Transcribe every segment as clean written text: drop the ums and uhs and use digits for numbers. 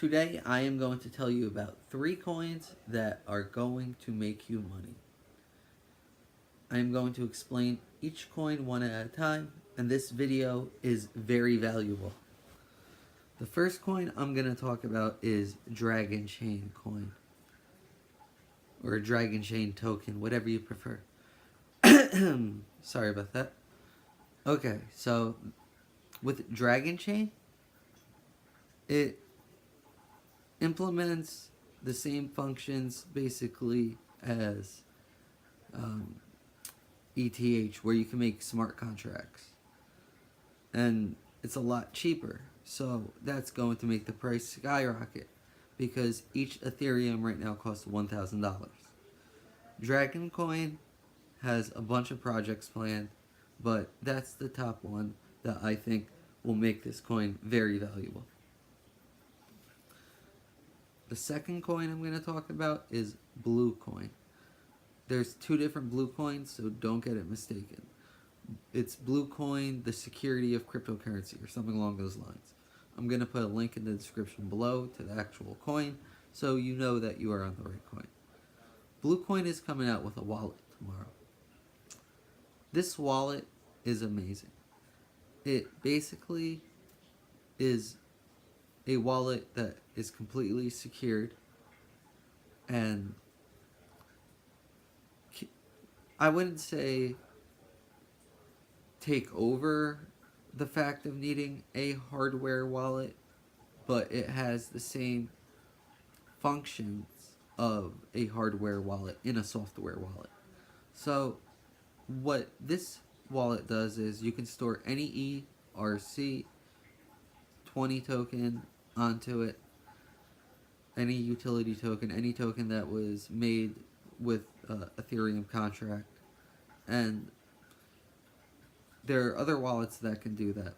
Today I am going to tell you about 3 coins that are going to make you money. I am going to explain each coin one at a time, and this video is very valuable. The first coin I'm going to talk about is Dragon Chain coin, or Dragon Chain token, whatever you prefer. Sorry about that. Okay, so with Dragon Chain, it implements the same functions basically as ETH, where you can make smart contracts, and it's a lot cheaper, so that's going to make the price skyrocket because each Ethereum right now costs $1,000. Dragon Coin has a bunch of projects planned, but that's the top one that I think will make this coin very valuable. The second coin I'm going to talk about is Blue Coin. There's 2 different Blue Coins, so don't get it mistaken. It's Blue Coin, the security of cryptocurrency, or something along those lines. I'm going to put a link in the description below to the actual coin, so you know that you are on the right coin. Blue Coin is coming out with a wallet tomorrow. This wallet is amazing. It basically is a wallet that is completely secured, and I wouldn't say take over the fact of needing a hardware wallet, but it has the same functions of a hardware wallet in a software wallet. So what this wallet does is you can store any ERC20 token onto it, any utility token, any token that was made with Ethereum contract, and there are other wallets that can do that.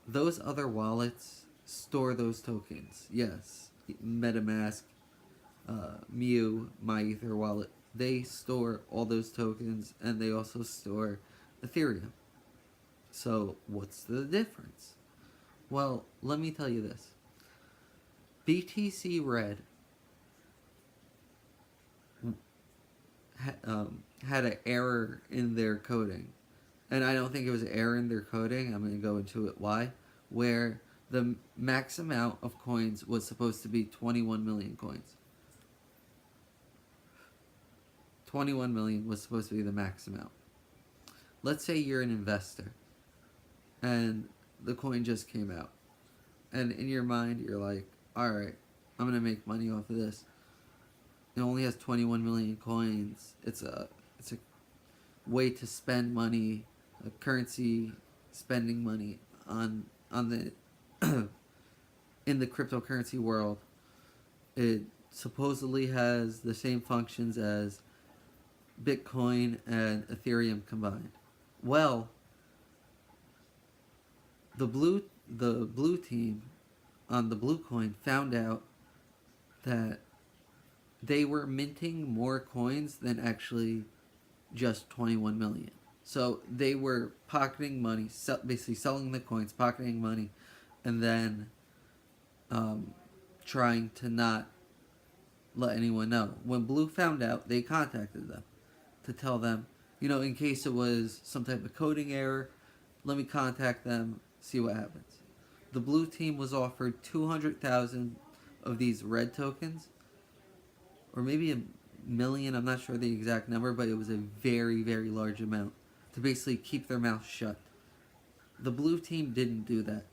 Those other wallets store those tokens. Yes, MetaMask, Mew, MyEtherWallet, they store all those tokens, and they also store Ethereum. So what's the difference? Well, let me tell you this. BTC Red had an error in their coding, and I don't think it was an error in their coding. I'm going to go into it why. Where the max amount of coins was supposed to be 21 million coins. 21 million was supposed to be the max amount. Let's say you're an investor and the coin just came out, and in your mind you're like, alright, I'm going to make money off of this. It only has 21 million coins. It's a way to spend money, a currency spending money on the in the cryptocurrency world. It supposedly has the same functions as Bitcoin and Ethereum combined. Well, the blue team on the Blue Coin found out that they were minting more coins than actually just 21 million. So they were pocketing money, basically selling the coins, pocketing money, and then trying to not let anyone know. When Blue found out, they contacted them to tell them, in case it was some type of coding error, let me contact them, see what happens. The Blue team was offered 200,000 of these red tokens, or maybe a million, I'm not sure the exact number, but it was a very, very large amount to basically keep their mouth shut. The Blue team didn't do that.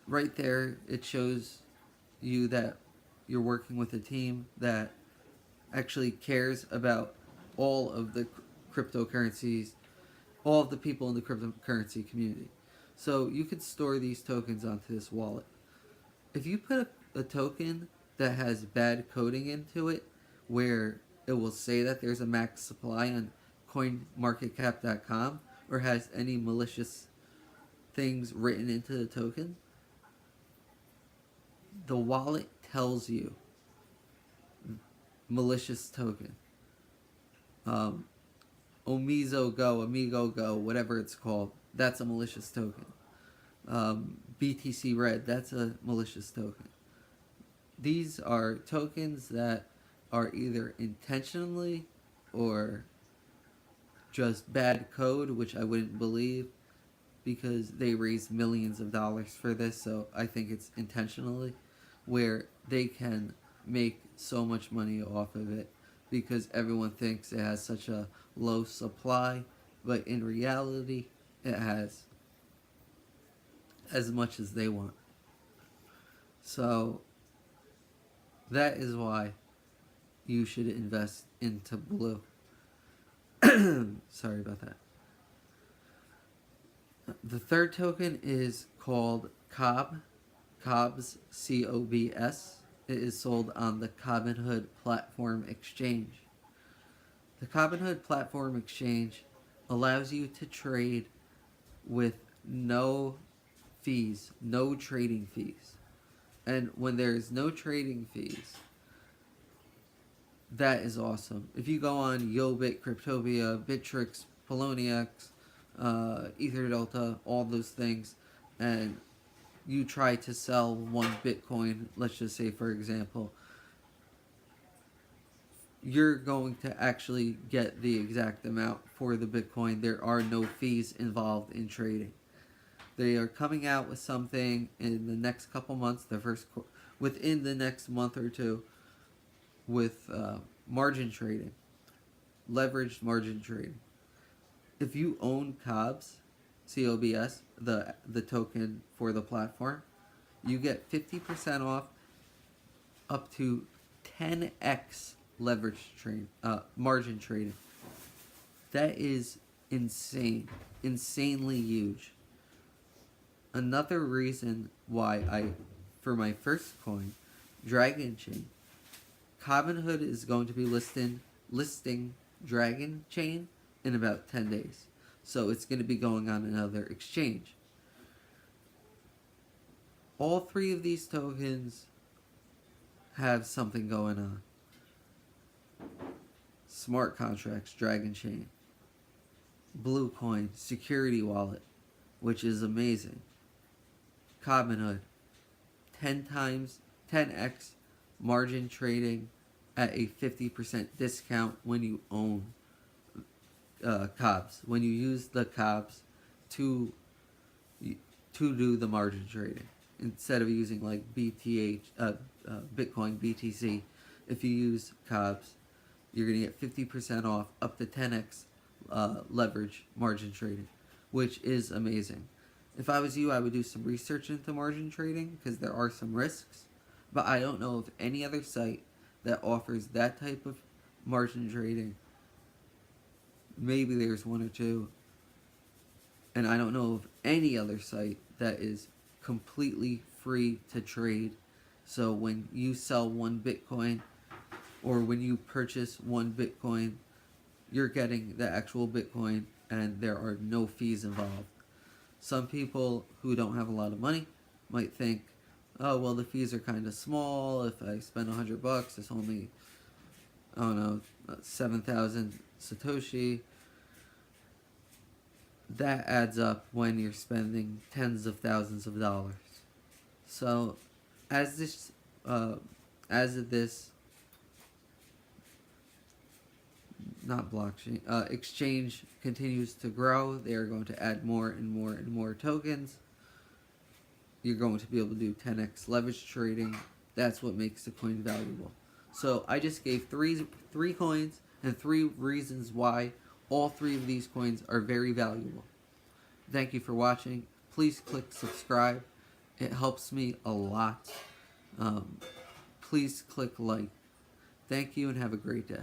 Right there, it shows you that you're working with a team that actually cares about all of the cryptocurrencies, all of the people in the cryptocurrency community. So you could store these tokens onto this wallet. If you put a token that has bad coding into it, where it will say that there's a max supply on coinmarketcap.com, or has any malicious things written into the token, the wallet tells you malicious token. Amigo Go, whatever it's called, that's a malicious token. BTC Red, that's a malicious token. These are tokens that are either intentionally or just bad code, which I wouldn't believe because they raised millions of dollars for this, so I think it's intentionally, where they can make so much money off of it because everyone thinks it has such a low supply, but in reality, it has as much as they want. So that is why you should invest into blue. Sorry about that. The third token is called COB. COBS, COBS. It is sold on the Robinhood Platform Exchange. The Robinhood Platform Exchange allows you to trade with no fees, no trading fees. And when there's no trading fees, that is awesome. If you go on YoBit, Cryptovia, Bittrex, Poloniex, EtherDelta, all those things, and you try to sell one Bitcoin, let's just say for example, you're going to actually get the exact amount for the Bitcoin. There are no fees involved in trading. They are coming out with something in the next couple months, within the next month or two, with margin trading, leveraged margin trading. If you own COBS, COBS, the token for the platform, you get 50% off up to 10x margin trading. That is insane, insanely huge. Another reason why for my first coin, Dragon Chain, Robinhood is going to be listing Dragon Chain in about 10 days. So it's going to be going on another exchange. All three of these tokens have something going on. Smart contracts, Dragon Chain. Blue Coin, security wallet, which is amazing. Robinhood, 10x margin trading at a 50% discount when you own COBS. When you use the COBS to do the margin trading, instead of using like Bitcoin BTC, if you use COBS, you're gonna get 50% off up to 10x leverage margin trading, which is amazing. If I was you, I would do some research into margin trading because there are some risks, but I don't know of any other site that offers that type of margin trading. Maybe there's one or two, and I don't know of any other site that is completely free to trade. So when you sell one Bitcoin or when you purchase one Bitcoin, you're getting the actual Bitcoin and there are no fees involved. Some people who don't have a lot of money might think, oh, well, the fees are kind of small. If I spend $100, it's only, I don't know, 7,000 Satoshi. That adds up when you're spending tens of thousands of dollars. So, as this not blockchain, exchange continues to grow, they are going to add more and more and more tokens. You're going to be able to do 10x leverage trading. That's what makes the coin valuable. So I just gave three coins and 3 reasons why all 3 of these coins are very valuable. Thank you for watching. Please click subscribe. It helps me a lot. Please click like. Thank you and have a great day.